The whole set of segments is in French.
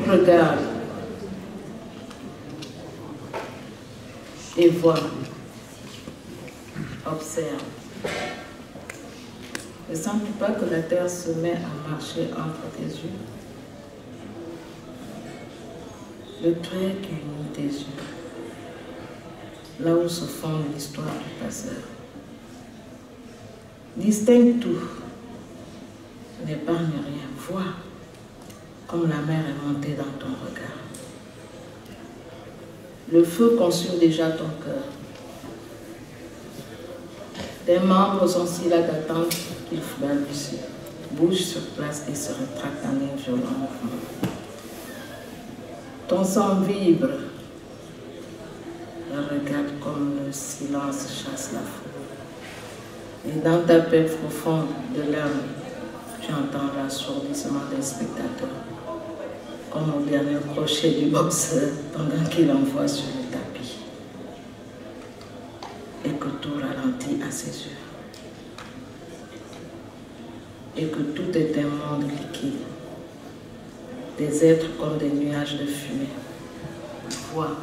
Regarde et vois, observe. Ne sens-tu pas que la terre se met à marcher entre tes yeux? Le trait qui unit tes yeux, là où se fonde l'histoire du passeur. Distingue tout, n'épargne rien, vois comme la mer est montée dans ton regard. Le feu consume déjà ton cœur. Tes membres sont si là d'attendre qu'il balbutie, bouge sur place et se rétracte en un violent mouvement. Ton sang vibre. Regarde comme le silence chasse la foule. Et dans ta paix profonde de l'âme, tu entends l'assourdissement des spectateurs, comme au dernier crochet du boxeur pendant qu'il envoie sur le tapis. Et que tout ralentit à ses yeux. Et que tout est un monde liquide. Des êtres comme des nuages de fumée. Vois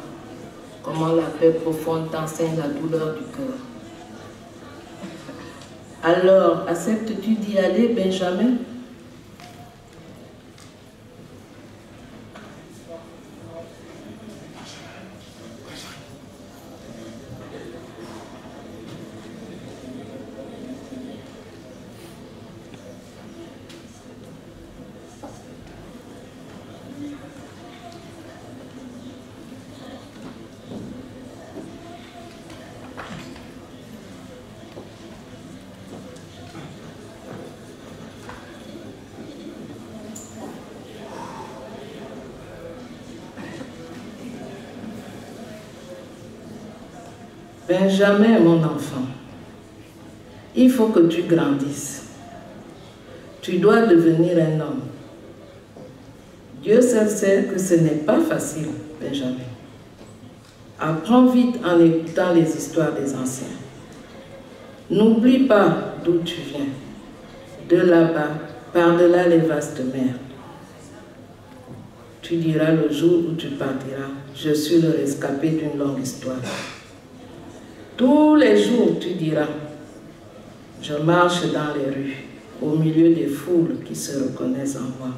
comment la paix profonde t'enseigne la douleur du cœur. Alors, acceptes-tu d'y aller, Benjamin? Benjamin, mon enfant, il faut que tu grandisses. Tu dois devenir un homme. Dieu seul sait que ce n'est pas facile, Benjamin. Apprends vite en écoutant les histoires des anciens. N'oublie pas d'où tu viens. De là-bas, par-delà les vastes mers. Tu diras le jour où tu partiras, je suis le rescapé d'une longue histoire. Tous les jours, tu diras, je marche dans les rues, au milieu des foules qui se reconnaissent en moi.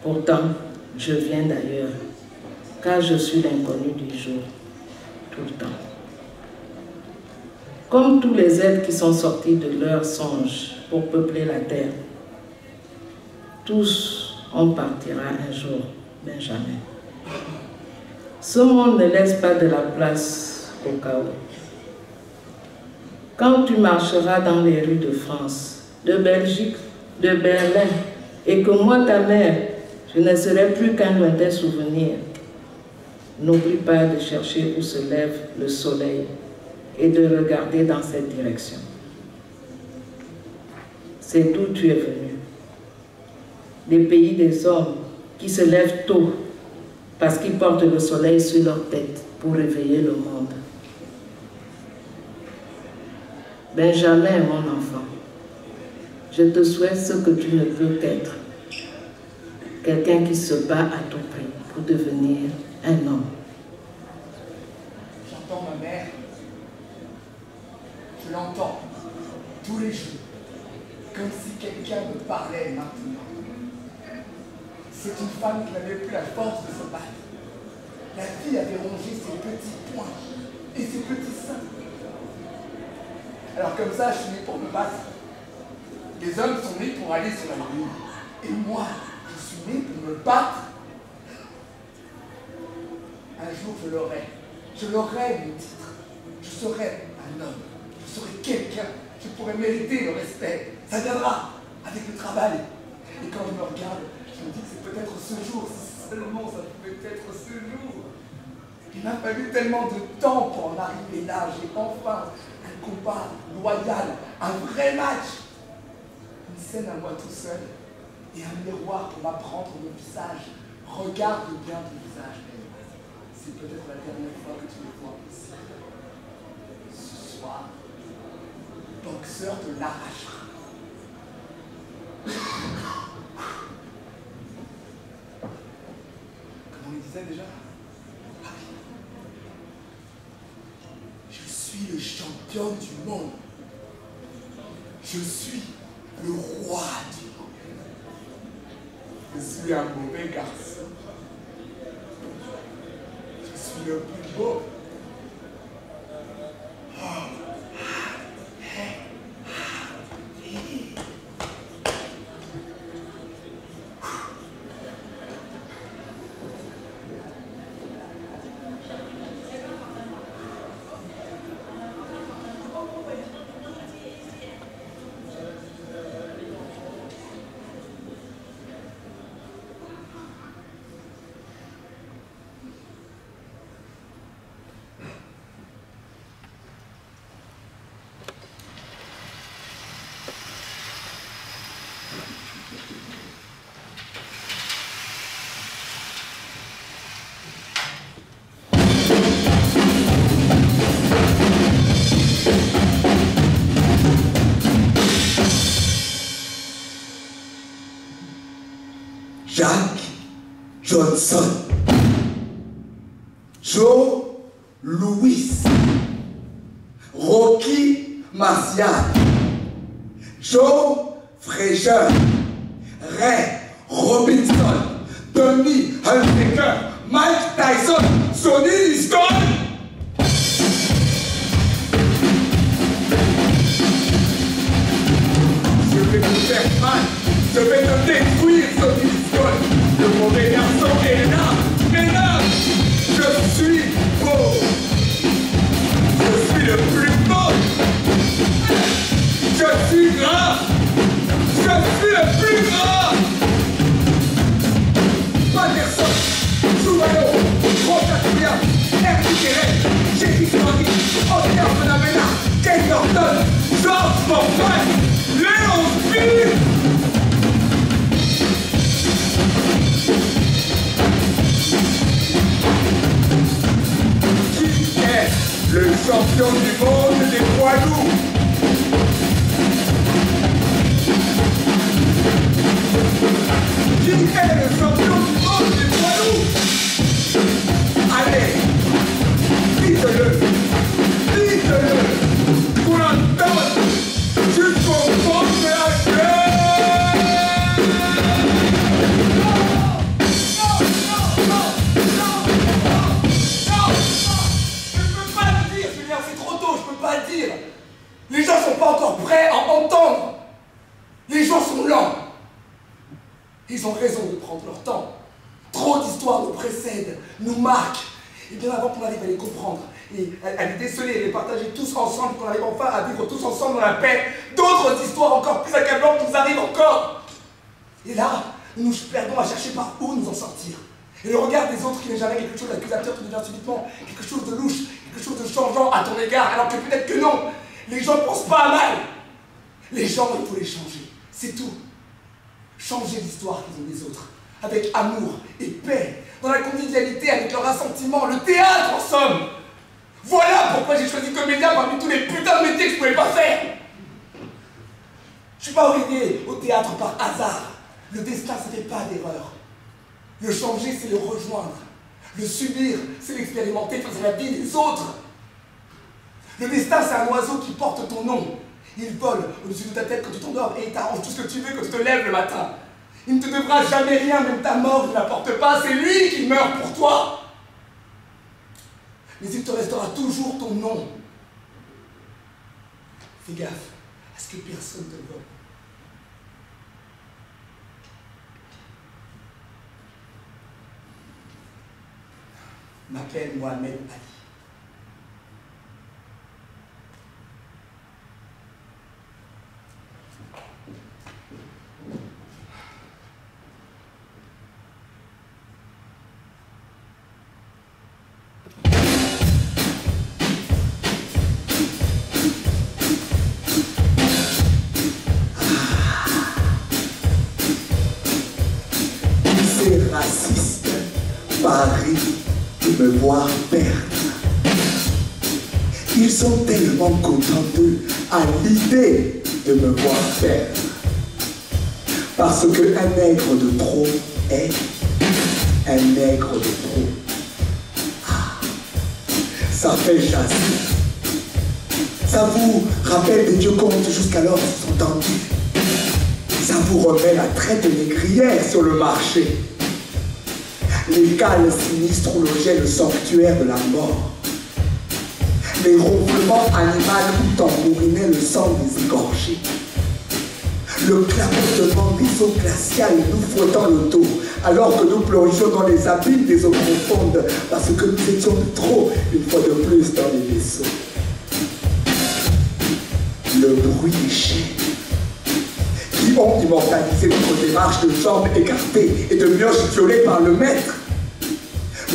Pourtant, je viens d'ailleurs, car je suis l'inconnu du jour, tout le temps. Comme tous les êtres qui sont sortis de leurs songes pour peupler la terre, tous on partira un jour, Benjamin. Ce monde ne laisse pas de la place au chaos. Quand tu marcheras dans les rues de France, de Belgique, de Berlin, et que moi, ta mère, je ne serai plus qu'un lointain souvenir, n'oublie pas de chercher où se lève le soleil et de regarder dans cette direction. C'est d'où tu es venu. Des pays des hommes qui se lèvent tôt parce qu'ils portent le soleil sur leur tête pour réveiller le monde. Benjamin, mon enfant, je te souhaite ce que tu ne peux qu'être. Quelqu'un qui se bat à tout prix pour devenir un homme. J'entends ma mère. Je l'entends tous les jours, comme si quelqu'un me parlait maintenant. C'est une femme qui n'avait plus la force de se battre. La fille avait rongé ses petits poings et ses petits seins. Alors comme ça, je suis né pour me battre. Les hommes sont nés pour aller sur la lune. Et moi, je suis né pour me battre. Un jour, je l'aurai. Je l'aurai, mon titre. Je serai un homme. Je serai quelqu'un. Je pourrai mériter le respect. Ça viendra avec le travail. Et quand je me regarde, je me dis que c'est peut-être ce jour, si seulement ça pouvait être ce jour. Il m'a fallu tellement de temps pour en arriver là. J'ai enfin un combat loyal, un vrai match. Une scène à moi tout seul et un miroir pour m'apprendre le visage. Regarde bien ton visage, Benoît. C'est peut-être la dernière fois que tu le vois ici. Ce soir, le boxeur te l'arrachera. sais déjà? Je suis le champion du monde. Je suis le roi du monde. Je suis un mauvais garçon. Je suis le plus beau. Jack Johnson, Joe Louis, Rocky Marcial, Joe Frazier, Ray Robinson, Tony Hunsaker, Mike Tyson, Sonny Liston. Je vais te faire mal, je vais te détruire, Sonny Liston. Le mauvais garçon est là, mesdames, je suis beau, je suis le plus beau, je suis gras, je suis le plus gras. Anderson, Jouvalo, Rocatouria, Hervé Guéret, Jeffy Kennedy, Oscar Bonavena, Ken Norton, George Foreman, Léon Philippe. Le champion du monde des poids lourds. Qui est le champion du monde des poids lourds? Allez, dites-le, dites-le, qu'on l'entende jusqu'au fond de la gueule. Les gens ne sont pas encore prêts à entendre. Les gens sont lents. Ils ont raison de prendre leur temps. Trop d'histoires nous précèdent, nous marquent. Et bien avant qu'on arrive à les comprendre et à les déceler et les partager tous ensemble, qu'on arrive enfin à vivre tous ensemble dans la paix, d'autres histoires encore plus accablantes nous arrivent encore. Et là, nous nous perdons à chercher par où nous en sortir. Et le regard des autres qui n'est jamais quelque chose d'accusateur, qui devient subitement quelque chose de louche, quelque chose de changeant à ton égard, alors que peut-être que non. Les gens ne pensent pas à mal. Les gens, il faut les changer. C'est tout. Changer l'histoire qu'ils ont des autres. Avec amour et paix. Dans la convivialité, avec leur assentiment. Le théâtre, en somme. Voilà pourquoi j'ai choisi comédien parmi tous les putains de métiers que je ne pouvais pas faire. Je ne suis pas arrivé au théâtre par hasard. Le destin, ça ne fait pas d'erreur. Le changer, c'est le rejoindre. Le subir, c'est l'expérimenter face à la vie des autres. Le destin, c'est un oiseau qui porte ton nom. Il vole au-dessus de ta tête quand tu t'endors et il t'arrange tout ce que tu veux quand tu te lèves le matin. Il ne te devra jamais rien, même ta mort ne l'apporte pas. C'est lui qui meurt pour toi. Mais il te restera toujours ton nom. Fais gaffe à ce que personne ne te vole. M'appelle Mohamed Ali. C'est raciste, Paris, de me voir perdre. Ils sont tellement contents d'eux à l'idée de me voir perdre. Parce qu'un nègre de trop est un nègre de trop. fait chasser. Ça vous rappelle des dieux contes jusqu'alors sont tendus. Ça vous remet la traite négrière sur le marché. Les cales sinistres où logeait le sanctuaire de la mort. Les ronflements animaux où tambourinait le sang des égorgés. Le clapotement des eaux glaciales nous frottant le dos, alors que nous plongions dans les abîmes des eaux profondes, parce que nous étions de trop, une fois de plus, dans les vaisseaux. Le bruit des chaînes qui ont immortalisé notre démarche de jambes écartées et de mioches violées par le maître.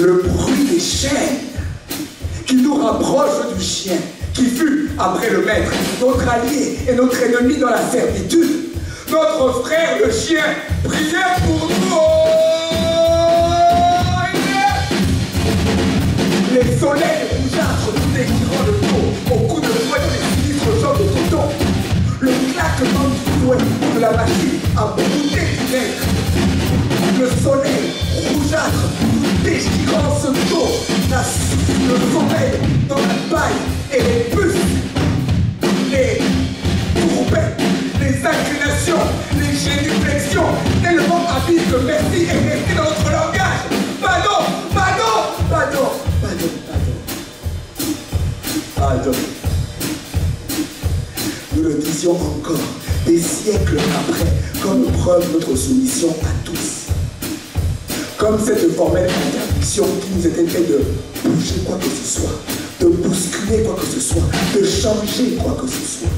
Le bruit des chaînes qui nous rapproche du chien, qui fut, après le maître, notre allié et notre ennemi dans la servitude. Notre frère le chien priait pour nous. Les soleils rougeâtres nous déchirant le dos, au coup de fouet des sinistres jambes de coton. Le claquement du fouet de la machine a brouté du maître. Le soleil rougeâtre nous déchirant ce dos, le sommeil dans la paille et les puces, les courbets, les inclinations, les génuflexions, tellement habiles que merci est resté dans notre langage. Pardon, pardon, pardon, pardon, pardon. Pardon. Nous le disions encore, des siècles après, comme preuve notre soumission à tous. Comme cette formelle interdiction qui nous était faite de bouger quoi que ce soit, de bousculer quoi que ce soit, de changer quoi que ce soit.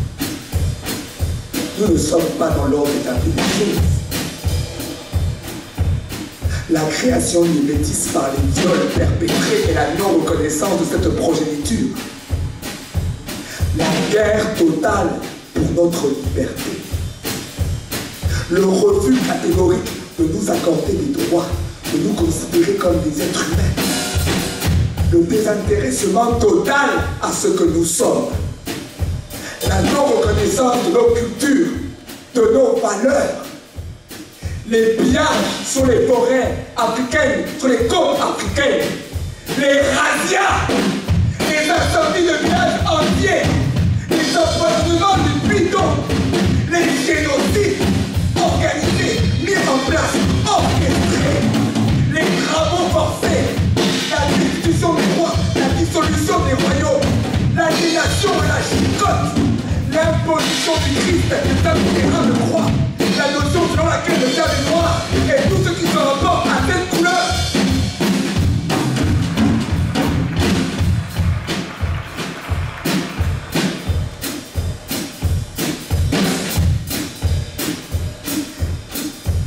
Nous ne sommes pas dans l'ordre établi des choses. La création mimétise par les viols perpétrés et la non-reconnaissance de cette progéniture. La guerre totale pour notre liberté. Le refus catégorique de nous accorder des droits, de nous considérer comme des êtres humains. Le désintéressement total à ce que nous sommes. La non-reconnaissance de nos cultures, de nos valeurs. Les pillages sur les forêts africaines, sur les côtes africaines. Les razzias, les incendies de villages entiers, les empoisonnements du bidon, les génocides organisés, mis en place, orchestrés, les travaux forcés, la destitution des rois, la dissolution des royaumes, l'aliénation et la chicote, l'imposition du Christ est un terrain de croix, la notion selon laquelle le diable est noir et tout ce qui se rapporte à cette couleur.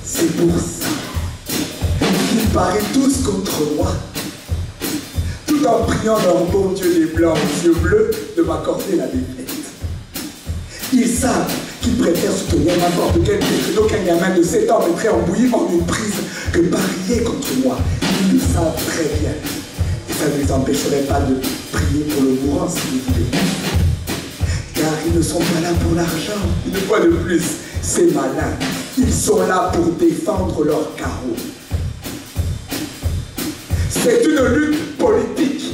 C'est pour ça qu'ils paraissent tous contre moi, tout en priant leur bon Dieu des blancs aux yeux bleus de m'accorder la défaite. Ils savent qu'ils préfèrent soutenir n'importe quel décret qu'un gamin de 7 ans mettrait en bouillie en une prise que parier contre moi. Ils le savent très bien. Et ça ne les empêcherait pas de prier pour le mourant si vous voulez. Car ils ne sont pas là pour l'argent. Une fois de plus, c'est malin. Ils sont là pour défendre leur carreau. C'est une lutte politique.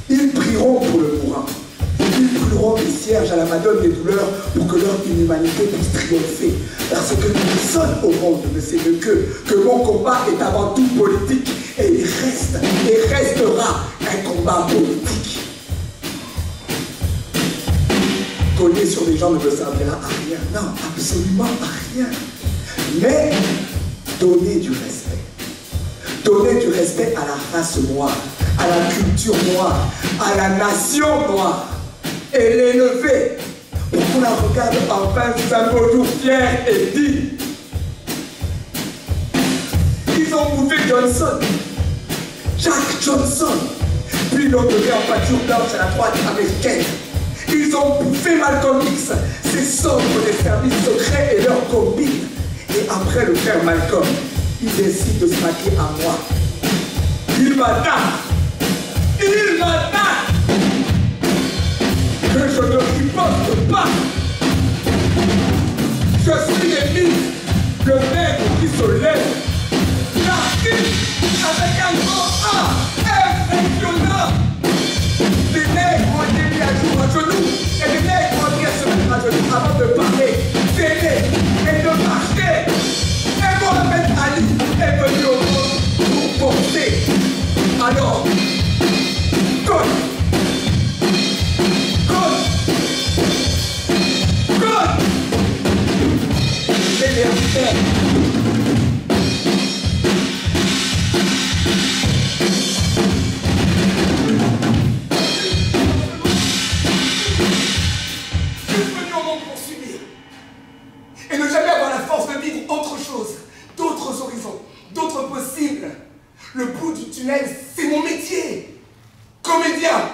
Ils prieront pour le mourant. Ils brûleront des cierges à la Madone des douleurs pour que leur inhumanité puisse triompher. Parce que personne au monde ne sait mieux que mon combat est avant tout politique. Et il reste et restera un combat politique. Cogner sur les gens ne me servira à rien. Non, absolument à rien. Mais donner du respect. Donner du respect à la race noire, à la culture noire, à la nation noire. Et l'élever pour qu'on la regarde enfin sous un beau jour fier et digne. Ils ont bouffé Johnson, Jack Johnson, puis l'ont donné en pâture blanche à la droite américaine. Ils ont bouffé Malcolm X, ses sombres des services secrets et leurs combines. Et après le frère Malcolm, il décide de se maquer à moi. Il m'attaque. Il m'attaque. Que je ne riposte pas. Je suis l'ennemi, le nègre qui se lève. L'artiste avec un grand A, impressionnant. Le bout du tunnel, c'est mon métier. Comédien.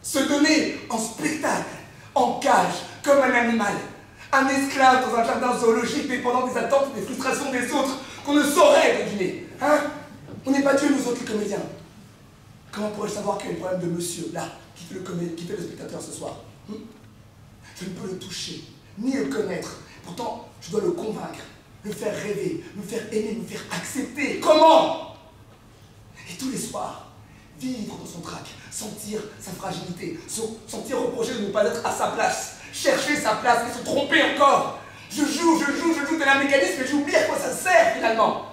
Se donner en spectacle, en cage, comme un animal. Un esclave dans un jardin zoologique dépendant des attentes et des frustrations des autres qu'on ne saurait deviner. Hein? On n'est pas Dieu, nous autres, les comédiens. Comment pourrais-je savoir quel est le problème de monsieur, là, qui fait le spectateur ce soir? Je ne peux le toucher, ni le connaître. Pourtant, je dois le convaincre, le faire rêver, me faire aimer, me faire accepter. Comment? Et tous les soirs, vivre dans son trac, sentir sa fragilité, sentir reprocher de ne pas être à sa place, chercher sa place et se tromper encore. Je joue tel un mécanisme et j'oublie à quoi ça sert finalement.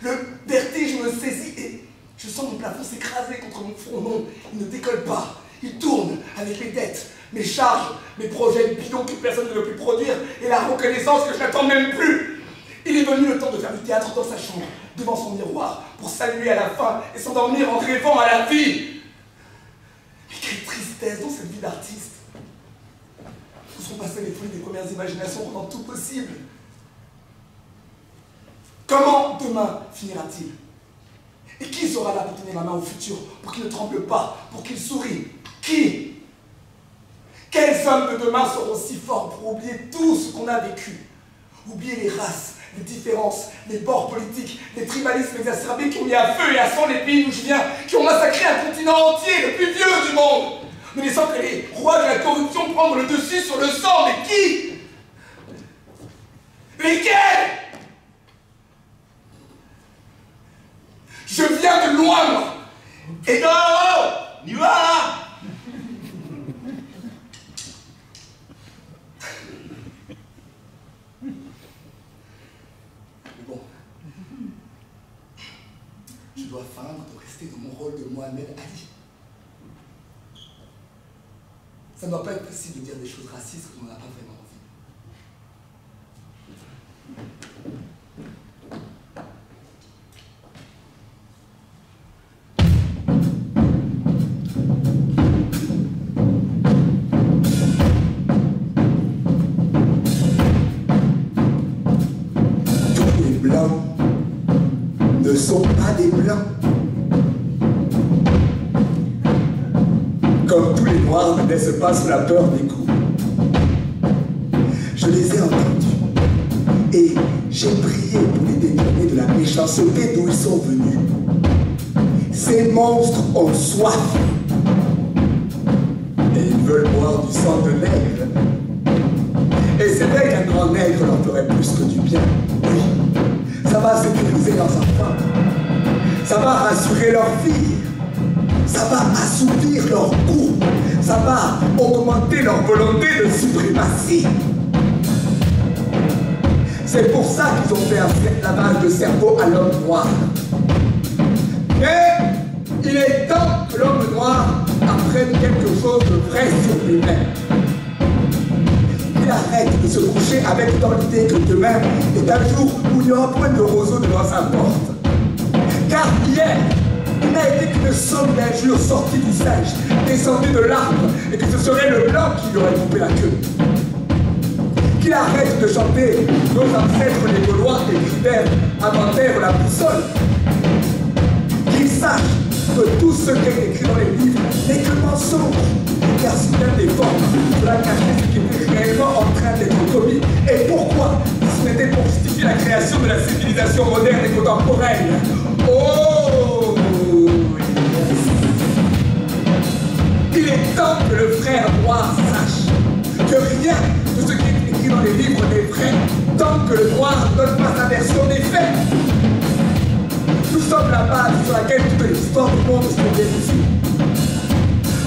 Le vertige me saisit et je sens mon plafond s'écraser contre mon front. Non, il ne décolle pas. Il tourne avec mes dettes, mes charges, mes projets bidons que personne ne veut plus produire et la reconnaissance que je n'attends même plus. Il est venu le temps de faire du théâtre dans sa chambre, devant son miroir, pour saluer à la fin et s'endormir en rêvant à la vie. Mais quelle tristesse dans cette vie d'artiste. Où sont passées les folies des premières imaginations rendant tout possible? Comment demain finira-t-il? Et qui sera là pour tenir ma main au futur, pour qu'il ne tremble pas, pour qu'il sourie? Qui? Quels hommes de demain seront si forts pour oublier tout ce qu'on a vécu? Oublier les races, les différences, les bords politiques, les tribalismes exacerbés qui ont mis à feu et à sang les pays d'où je viens, qui ont massacré un continent entier, le plus vieux du monde, ne laissant que les rois de la corruption prendre le dessus sur le sang. Mais qui? Lesquels? Je viens de loin, moi. Et non, n'y va là. Bon. Je dois feindre de rester dans mon rôle de Mohamed Ali. Ça ne doit pas être possible de dire des choses racistes quand on n'en a pas vraiment envie. Ne sont pas des blancs. Comme tous les noirs ne naissent pas sous la peur des coups. Je les ai entendus et j'ai prié pour les détourner de la méchanceté d'où ils sont venus. Ces monstres ont soif et ils veulent boire du sang de nègre. Et c'est vrai qu'un grand nègre leur ferait plus que du bien. Oui. Ça va sécuriser leurs enfants, ça va rassurer leurs filles, ça va assoupir leur goût, ça va augmenter leur volonté de suprématie. C'est pour ça qu'ils ont fait un lavage de cerveau à l'homme noir. Mais il est temps que l'homme noir apprenne quelque chose de vrai sur lui-même. Il arrête de se coucher avec dans l'idée que demain est un jour où il n'y aura point de roseau devant sa porte. Car hier, il n'a été qu'une somme d'injures sortie du singe, descendue de l'arbre, et que ce serait le blanc qui lui aurait coupé la queue. Qu'il arrête de chanter nos ancêtres les Gaulois écrivèrent inventèrent la boussole. Qu'il sache que tout ce qui est écrit dans les livres n'est que mensonge. Car si bien des formes, cela cachait ce qui était réellement en train d'être commis. Et pourquoi? Ce n'était pour justifier la création de la civilisation moderne et contemporaine. Oh yes. Il est temps que le frère noir sache que rien de ce qui est écrit dans les livres n'est vrai, tant que le noir ne donne pas sa version des faits. Nous sommes la base sur laquelle toute l'histoire du monde se vérifie.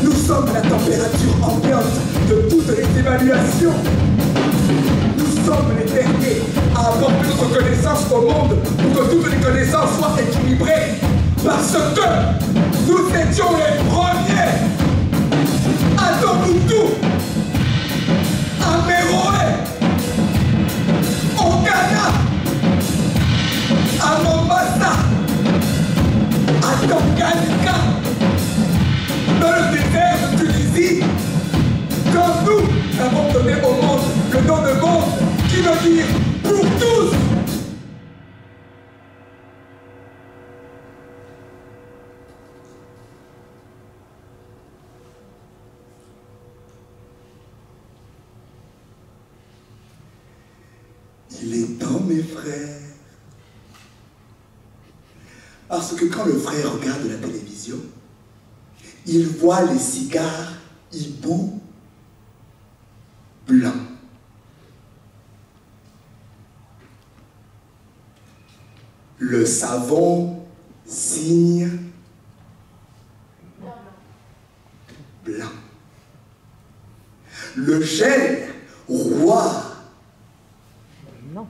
Nous sommes la température ambiante de toutes les évaluations. Nous sommes les derniers à apporter notre connaissance au monde pour que toutes les connaissances soient équilibrées. Parce que nous étions les premiers. À Tombouctou, à Méroé, au Ghana, à Mombasa, à Tanganyika, dans le désert de Tunisie, quand nous avons donné au monde le nom de monde qui veut dire pour tous. Il est temps, mes frères. Parce que quand le frère regarde la télévision, il voit les cigares hibou blancs. Le savon cygne blanc. Le gel roi. Non.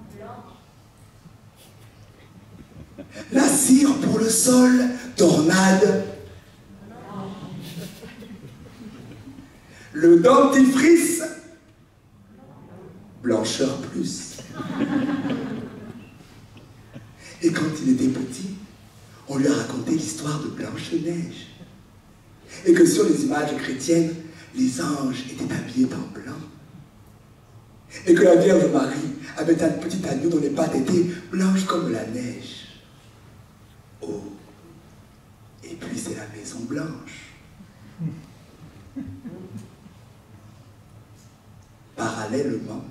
La cire pour le sol, tornade. Le dentifrice, blancheur plus. Et quand il était petit, on lui a raconté l'histoire de Blanche-Neige. Et que sur les images chrétiennes, les anges étaient habillés en blanc. Et que la Vierge Marie avait un petit agneau dont les pattes étaient blanches comme la neige. Oh, et puis c'est la Maison Blanche. Parallèlement,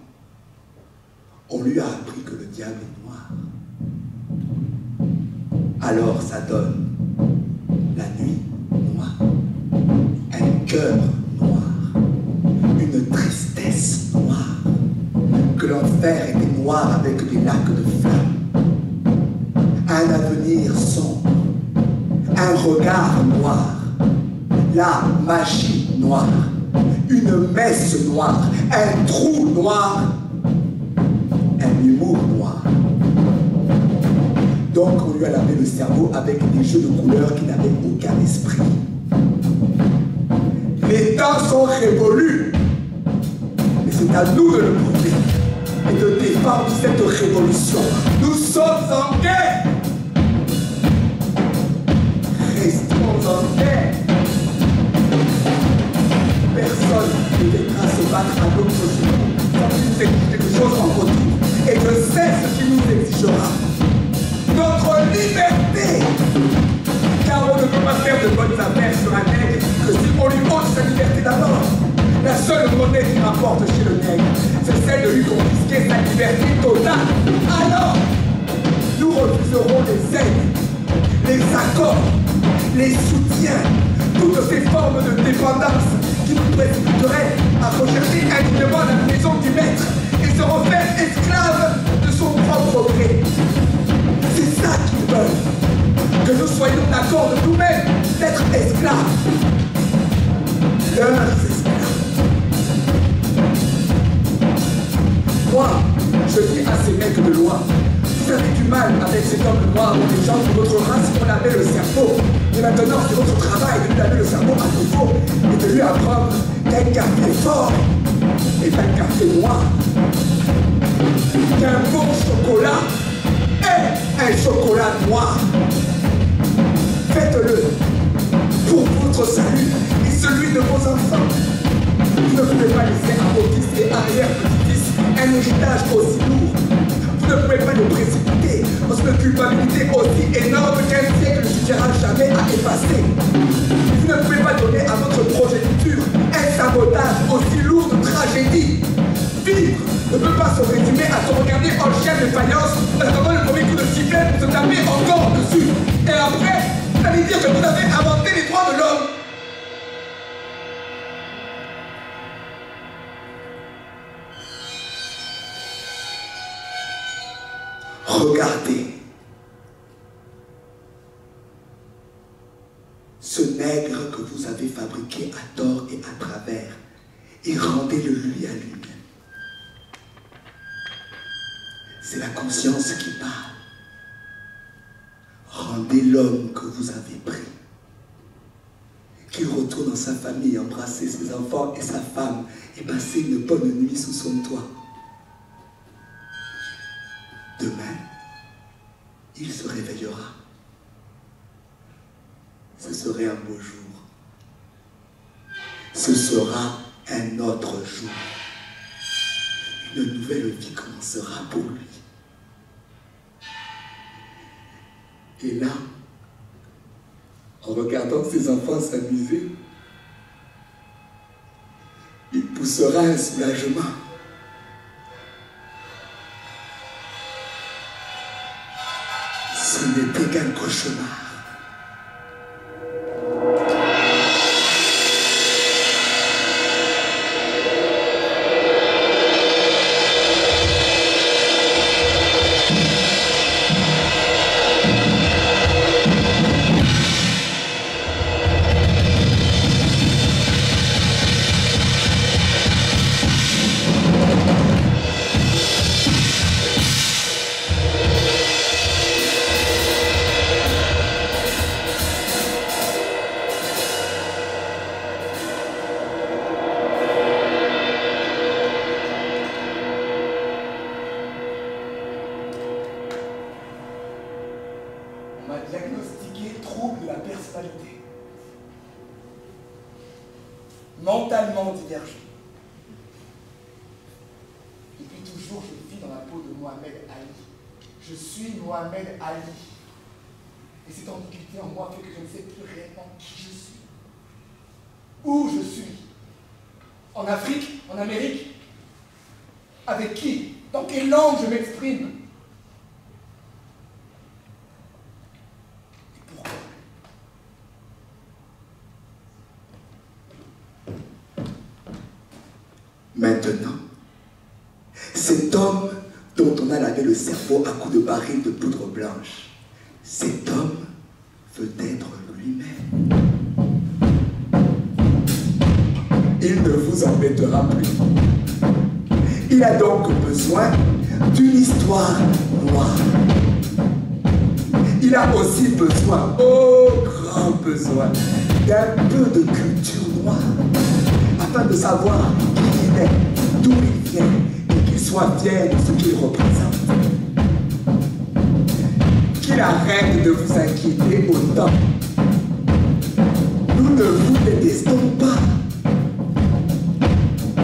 on lui a appris que le diable est noir. Alors ça donne la nuit noire, un cœur noir, une tristesse noire, que l'enfer était noir avec des lacs de flammes, un avenir sombre, un regard noir, la magie noire, une messe noire, un trou noir, un humour noir. Donc on lui a lavé le cerveau avec des jeux de couleurs qui n'avaient aucun esprit. Les temps sont révolus, mais c'est à nous de le prouver et de défendre cette révolution. Nous sommes en guerre. Restons en guerre. Personne ne viendra se battre à notre genoux quand il nous exige quelque chose en retour. Et je sais ce qu'il nous exigera. Notre liberté. Car on ne peut pas faire de bonnes affaires sur un nègre que si on lui ôte sa liberté d'abord. La seule monnaie qui rapporte chez le nègre, c'est celle de lui confisquer sa liberté totale. Alors, nous refuserons les aides, les accords, les soutiens, toutes ces formes de dépendance qui nous précipiteraient à rechercher indignement la maison du maître et se refaire esclave de son propre gré. C'est ça qu'ils veulent, que nous soyons d'accord de nous-mêmes d'être esclaves. Leurs esclaves. Moi, je dis à ces mecs de loin, vous avez du mal avec cet homme noir ou les gens de votre race qui ont lavé le cerveau. Et maintenant, c'est votre travail de lui laver le cerveau à nouveau et de lui apprendre qu'un café fort est un café noir. Qu'un bon chocolat est un chocolat noir. Faites-le pour votre salut et celui de vos enfants. Vous ne pouvez pas laisser à vos fils et arrière-petits-fils un héritage aussi lourd. Vous ne pouvez pas le précipiter dans une culpabilité aussi énorme qu'un siècle ne suffira jamais à effacer. Vous ne pouvez pas donner à votre progéniture un sabotage aussi lourd de tragédie. Vivre ne peut pas se résumer à se regarder en chien de faïence en attendant le premier coup de sifflet pour se taper encore dessus. Et après, vous allez dire que vous avez inventé les droits de l'homme. Regardez ce nègre que vous avez fabriqué à tort et à travers et rendez-le lui à lui-même. C'est la conscience qui parle. Rendez l'homme que vous avez pris. Qu'il retourne dans sa famille, embrasser ses enfants et sa femme et passer une bonne nuit sous son toit. Demain, il se réveillera. Ce serait un beau jour. Ce sera un autre jour. Une nouvelle vie commencera pour lui. Et là, en regardant ses enfants s'amuser, il poussera un soulagement. Ce n'était qu'un cauchemar. Diagnostiqué trouble de la personnalité. Mentalement divergent. Depuis toujours, je vis dans la peau de Mohamed Ali. Je suis Mohamed Ali. Et cette ambiguïté en moi fait que je ne sais plus réellement qui je suis. Où je suis. En Afrique, en Amérique. Avec qui? Dans quelle langue je m'exprime? Maintenant, cet homme dont on a lavé le cerveau à coups de barils de poudre blanche, cet homme veut être lui-même. Il ne vous embêtera plus. Il a donc besoin d'une histoire noire. Il a aussi besoin, oh grand besoin, d'un peu de culture noire, afin de savoir qui il est, d'où il vient, et qu'il soit fier de ce qu'il représente. Qu'il arrête de vous inquiéter autant. Nous ne vous détestons pas.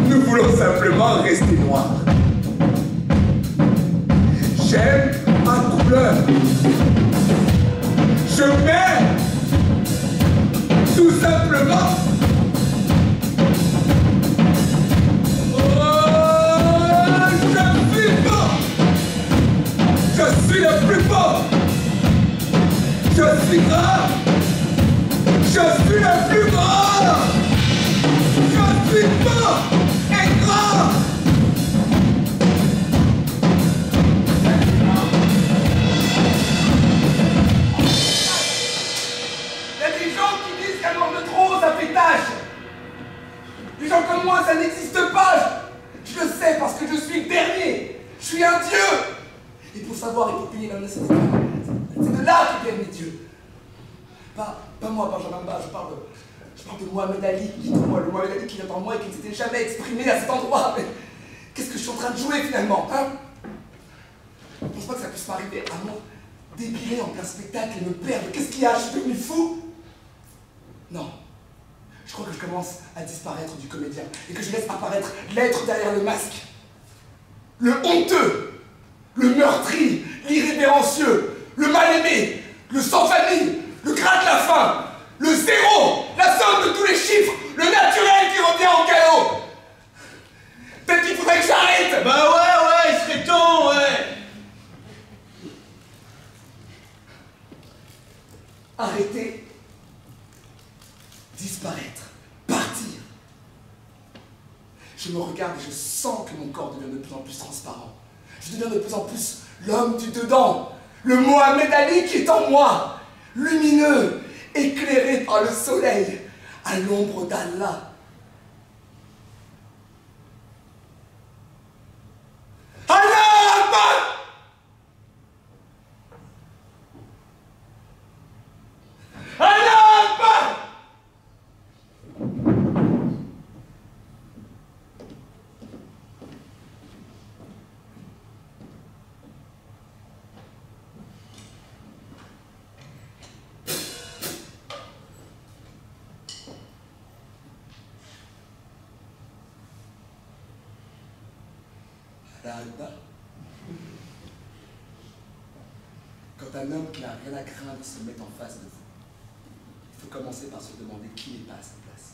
Nous voulons simplement rester noirs. J'aime ma couleur. Je m'aime. Tout simplement. Je suis le plus fort. Je suis grand. Je suis le plus grand. Je suis fort et grand. Il y a des gens qui disent qu'un homme de trop, ça fait tâche. Des gens comme moi, ça n'existe pas. Je le sais parce que je suis le dernier. Je suis un dieu. Et pour savoir, il faut payer la nation. C'est de là que viennent les dieux. Pas moi, Benjamin Bas, je parle de Mohamed Ali, qui est en moi, le Mohamed Ali qui est en moi et qui ne s'était jamais exprimé à cet endroit. Mais qu'est-ce que je suis en train de jouer finalement, hein? Je ne pense pas que ça puisse m'arriver à moi. Débiler en plein spectacle et me perdre. Qu'est-ce qu'il y a? Je suis devenu fou? Non. Je crois que je commence à disparaître du comédien et que je laisse apparaître l'être derrière le masque. Le honteux, le meurtri, l'irrévérencieux, le mal-aimé, le sans-famille, le gras de la faim, le zéro, la somme de tous les chiffres, le naturel qui revient en galop. Peut-être qu'il faudrait que j'arrête. Bah ouais, il serait temps, ouais. Arrêter, disparaître, partir. Je me regarde et je sens que mon corps devient de plus en plus transparent. Je deviens de plus en plus l'homme du dedans, le Mohamed Ali qui est en moi, lumineux, éclairé par le soleil, à l'ombre d'Allah. Allah Akbar! Allah Akbar! Quand un homme qui n'a rien à craindre se met en face de vous, il faut commencer par se demander qui n'est pas à sa place.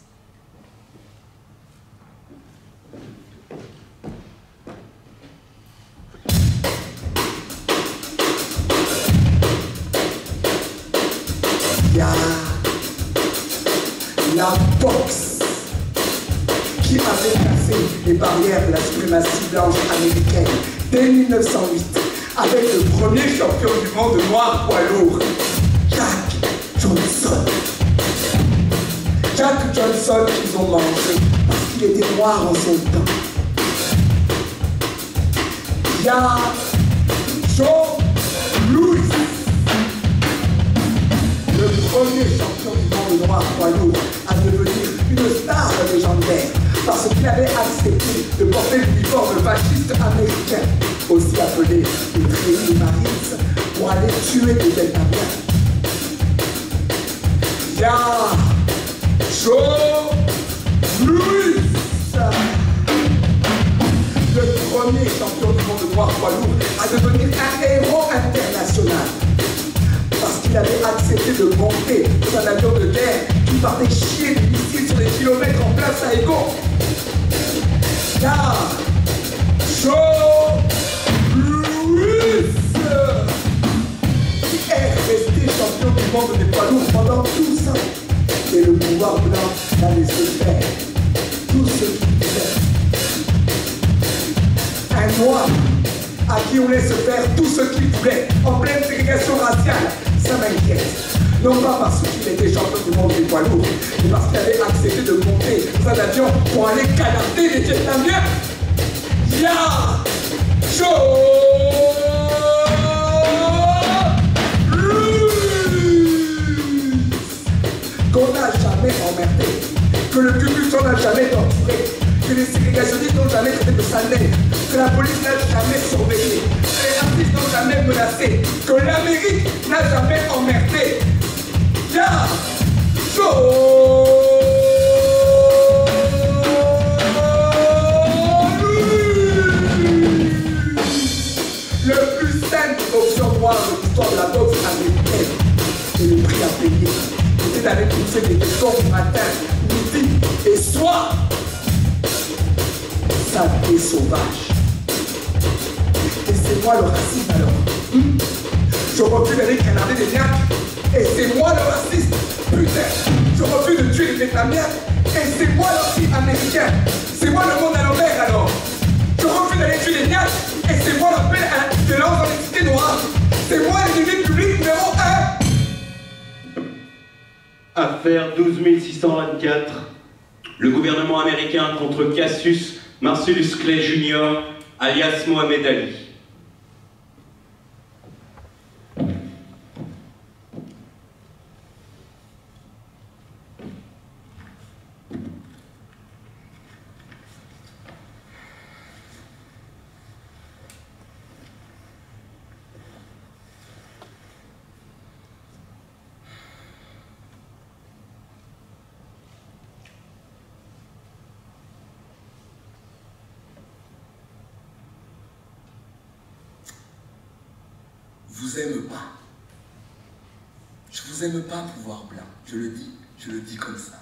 y a la boxe qui avait cassé les barrières de la suprématie blanche américaine dès 1908 avec le premier champion du monde noir poids lourd, Jack Johnson. Jack Johnson qu'ils ont mangé parce qu'il était noir en son temps. Il y a Joe Louis, le premier champion du monde noir poids lourd à devenir une star légendaire parce qu'il avait accepté de porter l'uniforme fasciste américain, aussi appelé le treillis Marines, pour aller tuer des Vietnamiens. Il y a Joe Louis, le premier champion du monde noir poids lourd à devenir un héros international parce qu'il avait accepté de monter dans un avion de guerre qui partait chier des missiles sur des kilomètres en place à Ego. Car Joe Louis qui est resté champion du monde des poids lourds pendant 12 ans et le pouvoir blanc l'a laissé faire tout ce qu'il voulait. Un noir à qui on laisse faire tout ce qu'il voulait en pleine ségrégation raciale, ça m'inquiète. Non pas parce qu'il était champion du monde des poids lourds, mais parce qu'il avait accepté de monter dans un avion pour aller canarder les Vietnamiens. Il y a Joe Louis qu'on n'a jamais emmerdé, que le public n'a jamais torturé, que les ségrégationnistes n'ont jamais traité de sale nègre, que la police n'a jamais surveillé, que les artistes n'ont jamais menacé, que l'Amérique n'a jamais emmerdé. Yeah! Joe Louis, le plus simple option noire de l'histoire de la boxe américaine. Et le prix à payer était d'aller pousser des questions du matin, midi et soir. Ça est sauvage. Et c'est moi le raciste alors. Je refuse d'aller canarder des niaques. Et c'est moi le raciste. Putain, je refuse de tuer les Vietnamiens. Et c'est moi l'anti-américain. C'est moi le monde à l'envers alors. Je refuse d'aller tuer les niaques. Et c'est moi l'appel à la violence dans les cités noires. C'est moi l'ennemi public numéro 1. Affaire 12624. Le gouvernement américain contre Cassius Marcellus Clay Jr., alias Mohamed Ali. vous aime pas. Je vous aime pas, pouvoir blanc. Je le dis comme ça.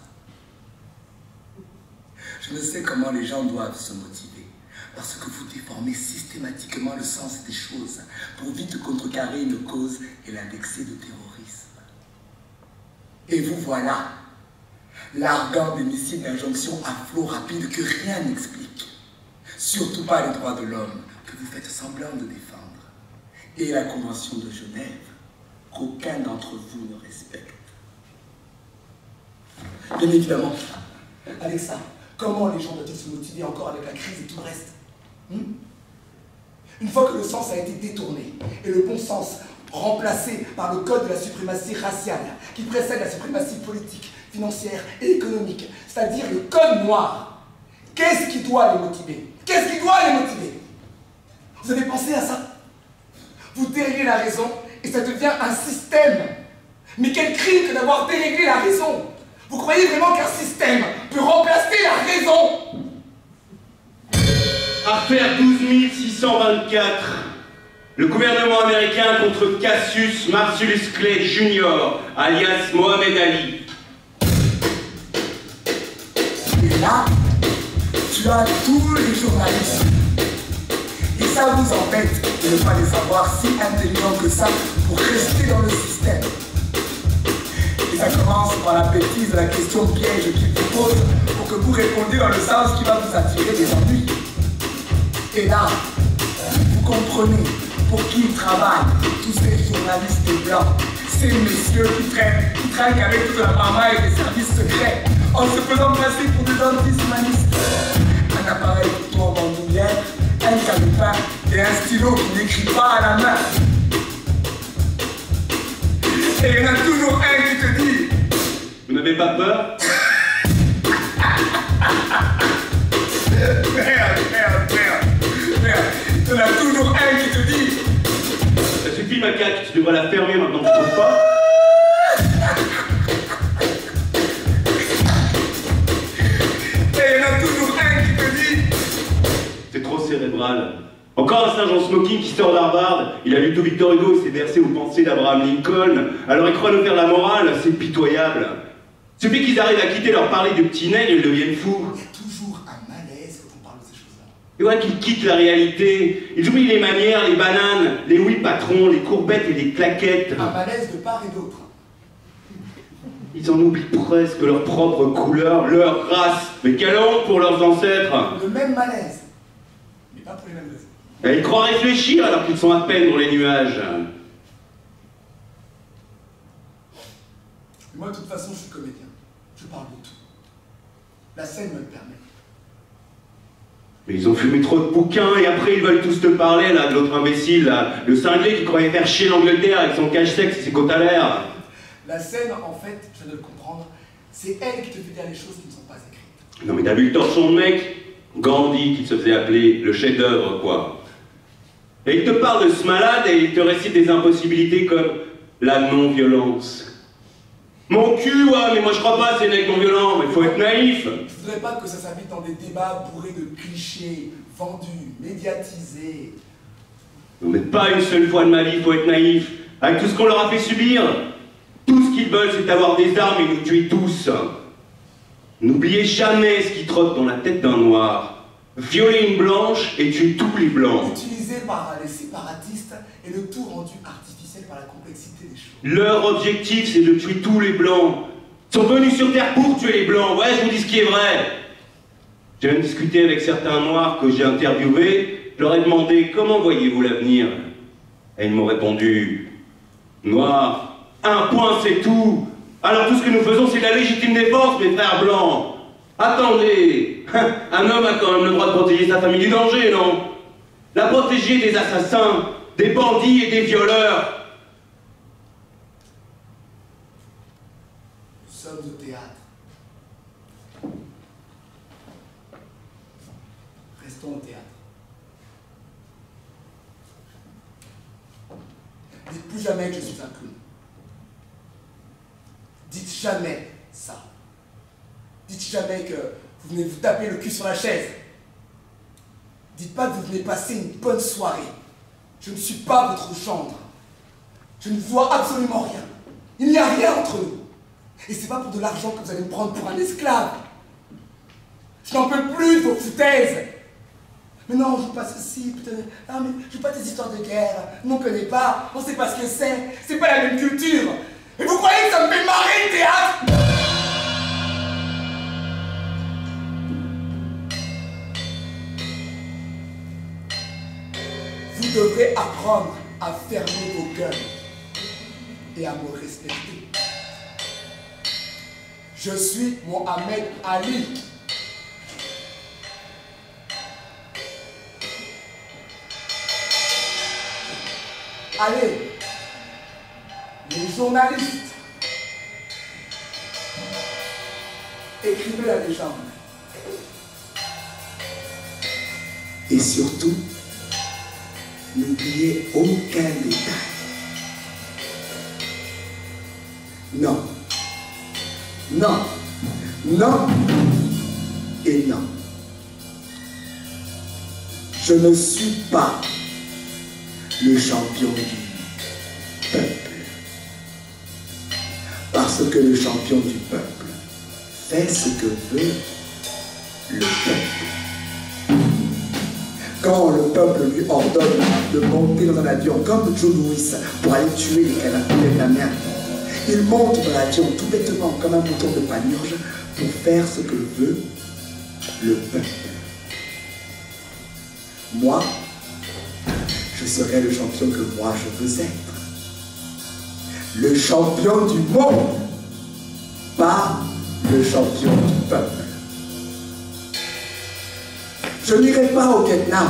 Je ne sais comment les gens doivent se motiver, parce que vous déformez systématiquement le sens des choses pour vite contrecarrer une cause et l'indexer de terrorisme. Et vous voilà, larguant des missiles d'injonction à flot rapide que rien n'explique. Surtout pas les droits de l'homme que vous faites semblant de défendre. Et la Convention de Genève qu'aucun d'entre vous ne respecte. Bien évidemment, Alexa, comment les gens doivent-ils se motiver encore avec la crise et tout le reste? Une fois que le sens a été détourné et le bon sens remplacé par le code de la suprématie raciale qui précède la suprématie politique, financière et économique, c'est-à-dire le code noir, qu'est-ce qui doit les motiver? Qu'est-ce qui doit les motiver? Vous avez pensé à ça? Vous déréglez la raison et ça devient un système. Mais quel crime que d'avoir déréglé la raison! Vous croyez vraiment qu'un système peut remplacer la raison? Affaire 12624. Le gouvernement américain contre Cassius Marcellus Clay Jr., alias Mohamed Ali. Et là, tu as tous les journalistes. Et ça vous embête de ne pas les savoir si intelligents que ça pour rester dans le système. Et par la bêtise de la question piège qu'il vous pose pour que vous répondiez dans le sens qui va vous attirer des ennuis. Et là, vous comprenez pour qui ils travaillent, tous ces journalistes blancs, ces messieurs qui traînent avec toute la mama et des services secrets, en se faisant passer pour des anti-humanistes. Un appareil photo en bandoulière, un calepin et un stylo qui n'écrit pas à la main. Et il y en a toujours un qui te dit: vous n'avez pas peur? Merde. Il y en a toujours un qui te dit: ça suffit, macaque, tu devrais la fermer maintenant, tu trouves pas? Et il y en a toujours un qui te dit: c'est trop cérébral. Encore un singe en smoking qui sort d'Harvard, il a lu tout Victor Hugo et s'est versé aux pensées d'Abraham Lincoln, alors il croit nous faire la morale, c'est pitoyable. Suffit qu'ils arrivent à quitter leur parler de petits nègres, ils deviennent fous. Il y a toujours un malaise quand on parle de ces choses-là. Et ouais, qu'ils quittent la réalité, ils oublient les manières, les bananes, les oui patrons, les courbettes et les claquettes. Un malaise de part et d'autre. Ils en oublient presque leur propre couleur, leur race. Mais quelle honte pour leurs ancêtres. Le même malaise, mais pas pour les mêmes raisons. Et ils croient réfléchir alors qu'ils sont à peine dans les nuages. Moi, de toute façon, je suis comédien. Je parle de tout. La scène me le permet. Mais ils ont fumé trop de bouquins et après ils veulent tous te parler, là, de l'autre imbécile, là, le cinglé qui croyait faire chier l'Angleterre avec son cache-sexe et ses côtes à l'air. La scène, en fait, je viens de le comprendre, c'est elle qui te fait dire les choses qui ne sont pas écrites. Non mais t'as vu le torchon de mec? Gandhi qui se faisait appeler le chef-d'œuvre, quoi. Et il te parle de ce malade et il te récite des impossibilités comme la non-violence. Mon cul, ouais, mais moi je crois pas à ces mecs non-violents, mais il faut être naïf. Je voudrais pas que ça s'habite dans des débats bourrés de clichés, vendus, médiatisés. Non mais pas une seule fois de ma vie, il faut être naïf. Avec tout ce qu'on leur a fait subir, tout ce qu'ils veulent c'est avoir des armes et nous tuer tous. N'oubliez jamais ce qui trotte dans la tête d'un noir. Violer une blanche et tuer tous les blancs. Utilisé par les séparatistes et le tout rendu artificiel par la complexité des choses. Leur objectif, c'est de tuer tous les blancs. Ils sont venus sur Terre pour tuer les blancs. Ouais, je vous dis ce qui est vrai. J'ai même discuté avec certains noirs que j'ai interviewés. Je leur ai demandé comment voyez-vous l'avenir. Et ils m'ont répondu: noir, un point c'est tout. Alors tout ce que nous faisons, c'est de la légitime défense, mes frères blancs. Attendez, un homme a quand même le droit de protéger sa famille du danger, non? La protéger des assassins, des bandits et des violeurs. Nous sommes au théâtre. Restons au théâtre. Dites plus jamais que je suis un clown. Dites jamais ça. Dites jamais que vous venez vous taper le cul sur la chaise. Dites pas que vous venez passer une bonne soirée. Je ne suis pas votre gendre. Je ne vois absolument rien. Il n'y a rien entre nous. Et c'est pas pour de l'argent que vous allez me prendre pour un esclave. Je n'en peux plus de vos foutaises. Mais non, je joue pas ceci, putain. Ah, mais je joue pas des histoires de guerre. On ne connaît pas, on sait pas ce que c'est. C'est pas la même culture. Et vous croyez que ça me fait marrer le théâtre? Vous devrez apprendre à fermer vos gueules et à me respecter. Je suis Mohamed Ali. Allez, les journalistes, écrivez la légende. Et surtout, n'oubliez aucun détail. Non. Non. Non. Et non. Je ne suis pas le champion du peuple. Parce que le champion du peuple fait ce que veut le peuple. Quand le peuple lui ordonne de monter dans un avion comme Joe Louis pour aller tuer les Vietnamiens, Il monte dans l'avion tout bêtement comme un mouton de panurge pour faire ce que veut le peuple. Moi, je serai le champion que moi je veux être. Le champion du monde, pas le champion du peuple. Je n'irai pas au Vietnam.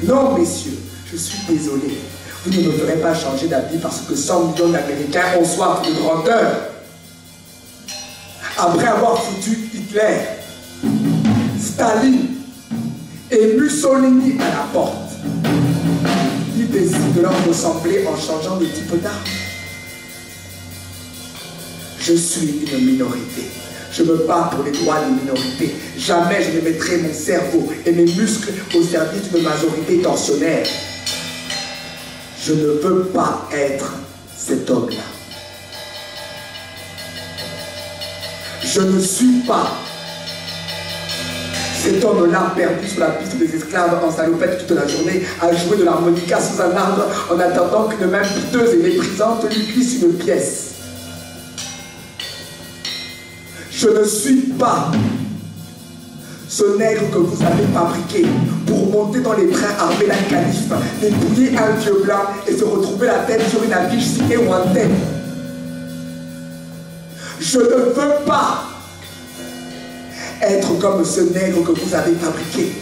Non, messieurs, je suis désolé. Vous ne me ferez pas changer d'avis parce que 100 millions d'Américains ont soif de grandeur. Après avoir foutu Hitler, Staline et Mussolini à la porte, ils décident de leur ressembler en changeant de type d'arme. Je suis une minorité. Je me bats pour les droits des minorités. Jamais je ne mettrai mon cerveau et mes muscles au service d'une majorité tortionnaire. Je ne veux pas être cet homme-là. Je ne suis pas cet homme-là perdu sur la piste des esclaves en salopette toute la journée à jouer de l'harmonica sous un arbre en attendant qu'une main piteuse et méprisante lui glisse une pièce. Je ne suis pas ce nègre que vous avez fabriqué pour monter dans les trains armés d'un calife, dépouiller un vieux blanc et se retrouver la tête sur une affiche signée ou en tête. Je ne veux pas être comme ce nègre que vous avez fabriqué.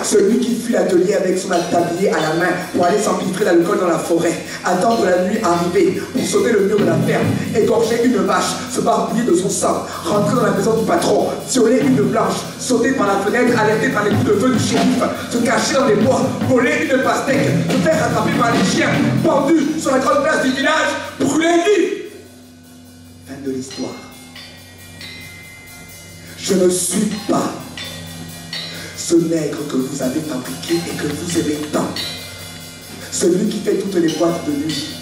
Celui qui fuit l'atelier avec son tablier à la main pour aller s'empiffrer d'alcool dans la forêt, attendre la nuit arriver pour sauter le mur de la ferme, égorger une vache, se barbouiller de son sang, rentrer dans la maison du patron, violer une blanche, sauter par la fenêtre, alerter par les coups de feu du shérif, se cacher dans les bois, voler une pastèque, se faire rattraper par les chiens, pendu sur la grande place du village, brûler vif. Fin de l'histoire. Je ne suis pas ce nègre que vous avez fabriqué et que vous aimez tant. Celui qui fait toutes les boîtes de nuit,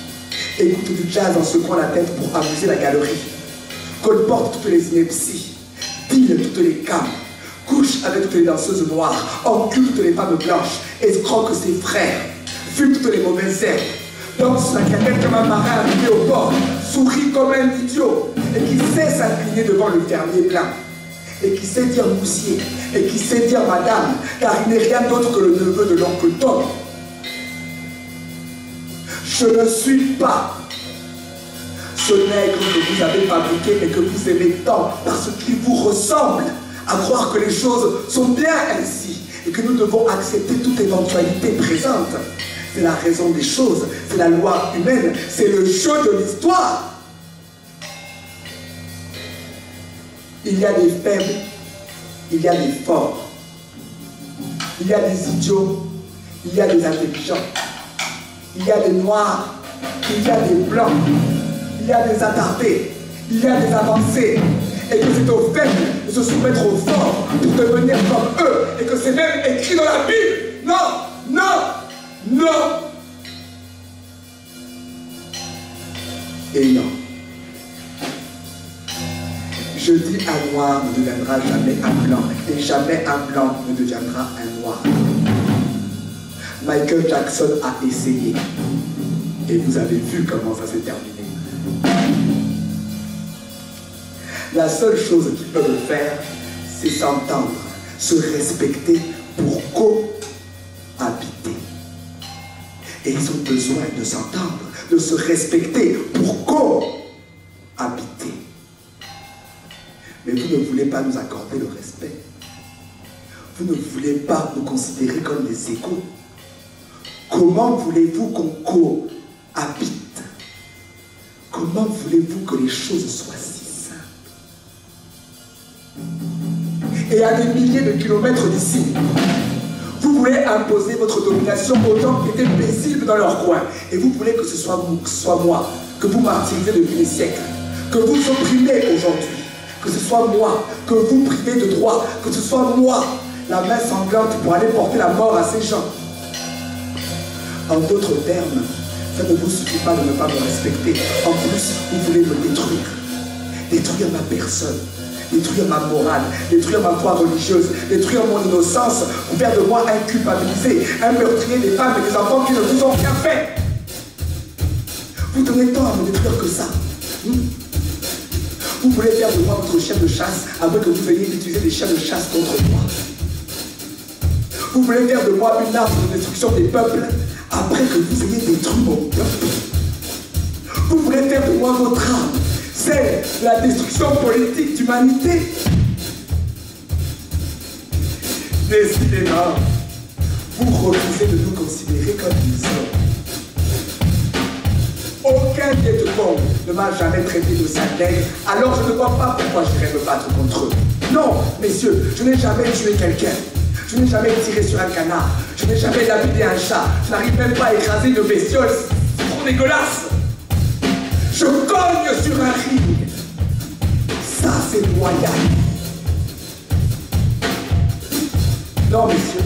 écoute du jazz en secouant la tête pour amuser la galerie, colporte toutes les inepties, deal toutes les cames, couche avec toutes les danseuses noires, encule toutes les femmes blanches, escroque ses frères, fume toutes les mauvaises herbes, danse la claquette comme un marin arrivé au port, sourit comme un idiot, et qui sait s'incliner devant le fermier blanc, et qui sait dire moussier, et qui sait dire madame, car il n'est rien d'autre que le neveu de l'oncle Tom. Je ne suis pas ce nègre que vous avez fabriqué et que vous aimez tant, parce qu'il vous ressemble, à croire que les choses sont bien ainsi, et que nous devons accepter toute éventualité présente. C'est la raison des choses, c'est la loi humaine, c'est le jeu de l'histoire. Il y a des faibles, il y a des forts, il y a des idiots, il y a des intelligents, il y a des noirs, il y a des blancs, il y a des attardés, il y a des avancés, et que c'est aux faibles de se soumettre aux forts pour devenir comme eux, et que c'est même écrit dans la Bible. Non, non, non. Et non. Je dis un noir ne deviendra jamais un blanc, et jamais un blanc ne deviendra un noir. Michael Jackson a essayé, et vous avez vu comment ça s'est terminé. La seule chose qu'ils peuvent faire, c'est s'entendre, se respecter pour cohabiter. Et ils ont besoin de s'entendre, de se respecter pour cohabiter. Mais vous ne voulez pas nous accorder le respect. Vous ne voulez pas nous considérer comme des égaux. Comment voulez-vous qu'on cohabite? Comment voulez-vous que les choses soient si simples? Et à des milliers de kilomètres d'ici, vous voulez imposer votre domination aux gens qui étaient paisibles dans leur coin. Et vous voulez que ce soit moi, que vous martyrisez depuis des siècles, que vous opprimez aujourd'hui. Que ce soit moi, que vous privez de droit, que ce soit moi, la main sanglante pour aller porter la mort à ces gens. En d'autres termes, ça ne vous suffit pas de ne pas me respecter. En plus, vous voulez me détruire. Détruire ma personne, détruire ma morale, détruire ma foi religieuse, détruire mon innocence, pour faire de moi un culpabilisé, un meurtrier des femmes et des enfants qui ne vous ont rien fait. Vous tenez tant à me détruire que ça. Vous voulez faire de moi votre chien de chasse avant que vous veniez utiliser des chiens de chasse contre moi. Vous voulez faire de moi une arme de destruction des peuples après que vous ayez détruit mon peuple. Vous voulez faire de moi votre arme, celle de la destruction politique d'humanité. Décidément, vous refusez de nous considérer comme des hommes. Aucun pied-de-pont ne m'a jamais traité de sale nègre, alors je ne vois pas pourquoi j'irais me battre contre eux. Non, messieurs, je n'ai jamais tué quelqu'un. Je n'ai jamais tiré sur un canard. Je n'ai jamais lapidé un chat. Je n'arrive même pas à écraser une bestiole. C'est trop dégueulasse. Je cogne sur un ring. Ça, c'est loyal. Non, messieurs,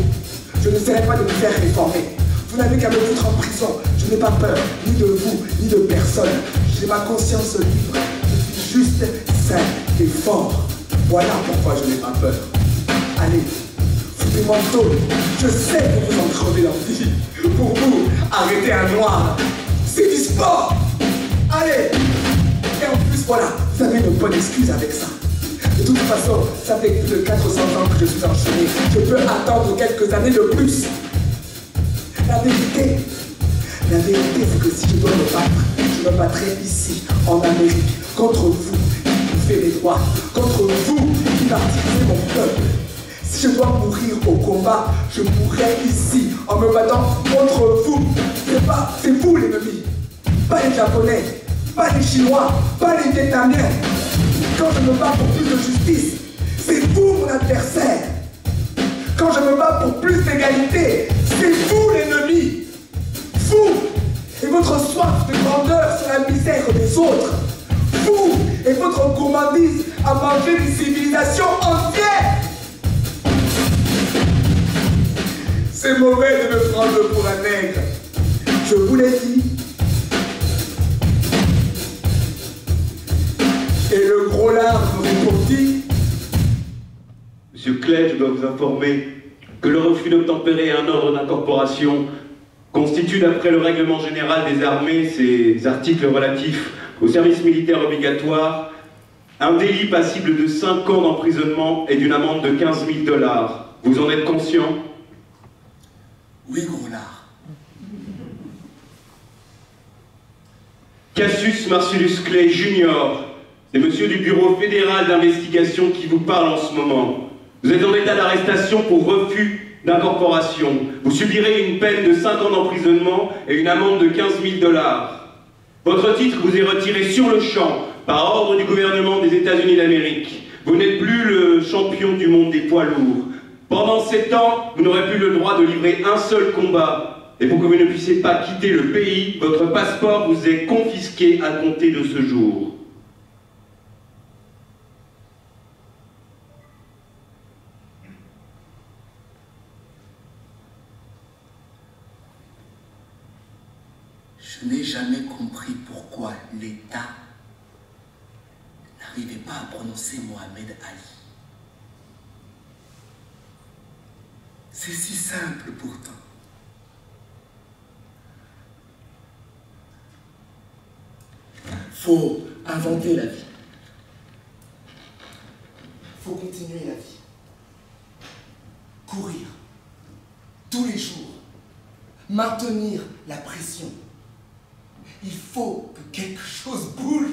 je n'essaierai pas de vous faire réformer. Vous n'avez qu'à me foutre en prison. Je n'ai pas peur, ni de vous, ni de personne. J'ai ma conscience libre. Je suis juste sain et fort. Voilà pourquoi je n'ai pas peur. Allez, foutez-moi le dos. Je sais que vous en crevez l'envie. Pour vous, arrêtez un noir. C'est du sport. Allez. Et en plus, voilà, vous avez une bonne excuse avec ça. De toute façon, ça fait plus de 400 ans que je suis enchaîné. Je peux attendre quelques années de plus. La vérité, c'est que si je dois me battre, je me battrai ici, en Amérique, contre vous qui bouffez les droits, contre vous qui martyrisez mon peuple. Si je dois mourir au combat, je mourrai ici, en me battant contre vous. C'est vous l'ennemi, pas les Japonais, pas les Chinois, pas les Vietnamiens. Quand je me bats pour plus de justice, c'est vous mon adversaire. Quand je me bats pour plus d'égalité, c'est vous l'ennemi. Vous et votre soif de grandeur sur la misère des autres. Vous et votre gourmandise à manger des civilisations entières. C'est mauvais de me prendre pour un nègre. Je vous l'ai dit. Et le gros lard me répondit. Monsieur Clay, je dois vous informer que le refus d'obtempérer un ordre d'incorporation constitue, d'après le règlement général des armées, ces articles relatifs au service militaire obligatoire, un délit passible de 5 ans d'emprisonnement et d'une amende de 15 000 $. Vous en êtes conscient? Oui, gros lard. Cassius Marcellus Clay Jr., c'est monsieur du Bureau fédéral d'investigation qui vous parle en ce moment. Vous êtes en état d'arrestation pour refus d'incorporation. Vous subirez une peine de 5 ans d'emprisonnement et une amende de 15 000 $. Votre titre vous est retiré sur le champ par ordre du gouvernement des États-Unis d'Amérique. Vous n'êtes plus le champion du monde des poids lourds. Pendant 7 ans, vous n'aurez plus le droit de livrer un seul combat. Et pour que vous ne puissiez pas quitter le pays, votre passeport vous est confisqué à compter de ce jour. Je n'ai jamais compris pourquoi l'État n'arrivait pas à prononcer Mohamed Ali. C'est si simple pourtant. Faut inventer la vie. Faut continuer la vie. Courir. Tous les jours. Maintenir la pression. Il faut que quelque chose bouge.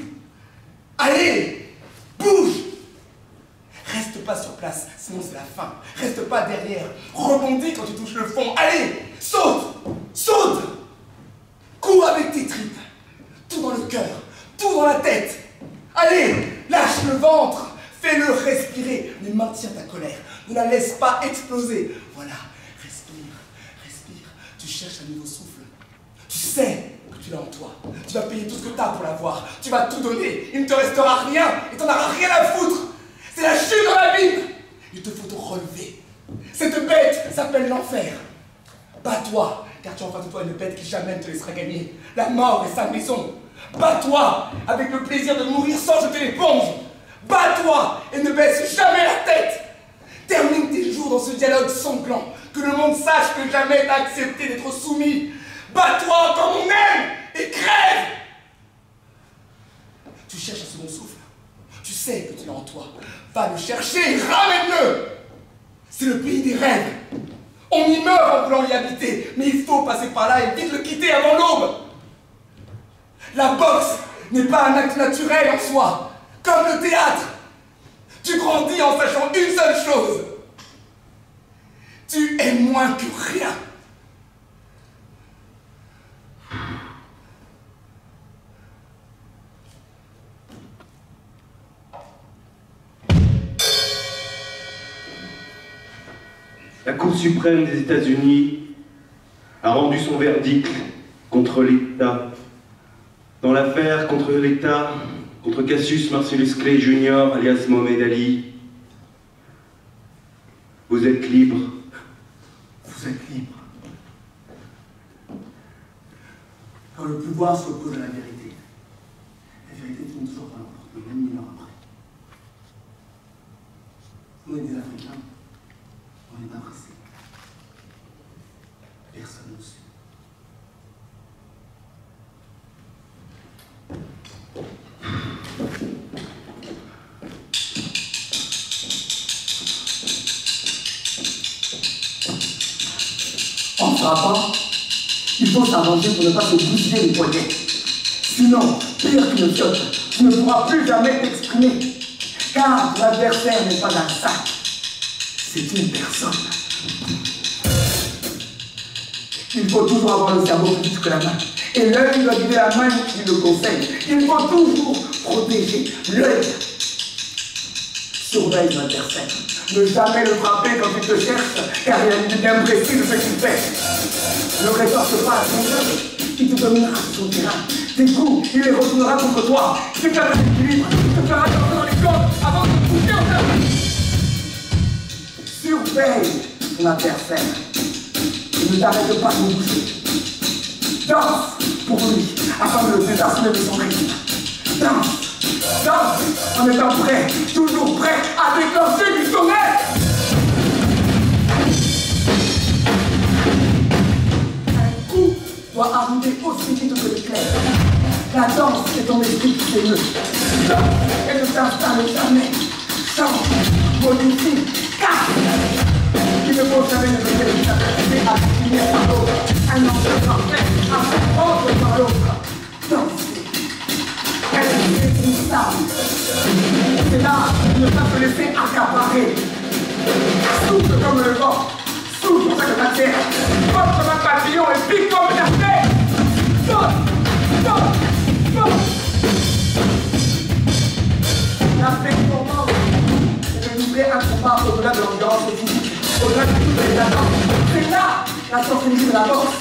Allez, bouge. Reste pas sur place, sinon c'est la fin. Reste pas derrière. Rebondis quand tu touches le fond. Allez, saute, saute. Cours avec tes tripes. Tout dans le cœur, tout dans la tête. Allez, lâche le ventre. Fais-le respirer. Ne maintiens ta colère. Ne la laisse pas exploser. Voilà, respire, respire. Tu cherches un nouveau souffle. Tu sais que tu l'as en toi. Tu vas payer tout ce que tu as pour l'avoir. Tu vas tout donner. Il ne te restera rien et tu n'en auras rien à foutre. C'est la chute dans l'abîme. Il te faut te relever. Cette bête s'appelle l'enfer. Bats-toi, car tu as en face de toi une bête qui jamais ne te laissera gagner. La mort est sa maison. Bats-toi avec le plaisir de mourir sans jeter l'éponge. Bats-toi et ne baisse jamais la tête. Termine tes jours dans ce dialogue sanglant. Que le monde sache que jamais t'as accepté d'être soumis. Bats-toi comme on aime et crève. Tu second souffle. Tu sais que tu l'as en toi. Va le chercher, ramène-le. C'est le pays des rêves. On y meurt en voulant y habiter, mais il faut passer par là et vite le quitter avant l'aube. La boxe n'est pas un acte naturel en soi, comme le théâtre. Tu grandis en sachant une seule chose. Tu es moins que rien. La Cour suprême des États-Unis a rendu son verdict contre l'État. Dans l'affaire contre l'État, contre Cassius Marcellus Clay Jr., alias Mohamed Ali, vous êtes libre. Vous êtes libre. Quand le pouvoir s'oppose à la vérité finit toujours par l'emporter, même 1000 ans après. Nous, les Africains, on est pas pressés. Personne ne sait. En frappant, il faut s'arranger pour ne pas se bousiller les poignets. Sinon, pire qu'une fiotte, tu ne pourras plus jamais t'exprimer. Car l'adversaire n'est pas un sac, c'est une personne. Il faut toujours avoir le cerveau plus vite que la main. Et l'œil doit guider la main qui le conseille. Il faut toujours protéger l'œil. Surveille l'adversaire. Ne jamais le frapper quand il te cherche, car il a une idée bien précise de ce qu'il fait. Ne rétorque pas à son jeu. Il te dominera sur son terrain. Tes coups, il les retournera contre toi. Tu perdras l'équilibre. Tu te feras tomber dans les cordes avant de te coucher en terre. Surveille ton adversaire. Ne t'arrête pas de bouger. Danse pour lui, afin de le désarçonner de son rythme. Danse, danse, en étant prêt, toujours prêt à déclencher du sommet. Un coup doit arriver aussi vite que l'éclair. La danse est ton esprit qui s'émeut. Danse et ne t'installe jamais. Chante, modifie, casse. Il ne faut jamais ne laisser s'adresser à finir par l'autre. Un enjeu parfait à se prendre par l'autre. Danser. Être instable. C'est là de ne pas se laisser accaparer. Souffle comme le vent. Souffle comme la matière. Vote comme un papillon et pique comme une artère. Saute. Saute. Saute. La performance est de doubler un combat au-delà de l'endurance physique. Au-delà de toutes les attentes. C'est là la sensibilité de la boxe.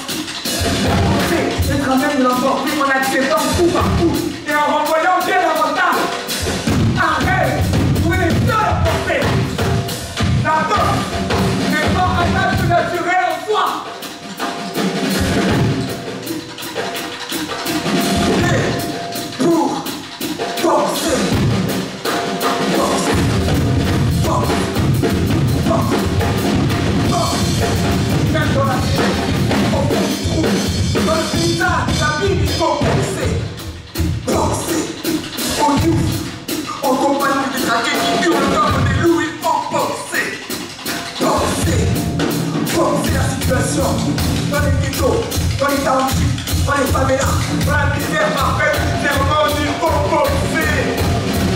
C'est être à même de l'emporter en acceptant coup par coup et en renvoyant bien davantage. Arrête, vous êtes les seuls à porter. La boxe n'est pas un acte naturel en soi. Et pour boxer. Boxer. Boxer. Boxer. Même dans la vie, on fait du trou. Dans le paysage, la vie, il faut boxer. Boxer. On ouvre. En compagnie des traqués qui hurlent comme des loups, il faut boxer. Boxer. Boxer la situation. Dans les ghettos, dans les townships, dans les favelas, dans la misère parfaite du monde, il faut boxer.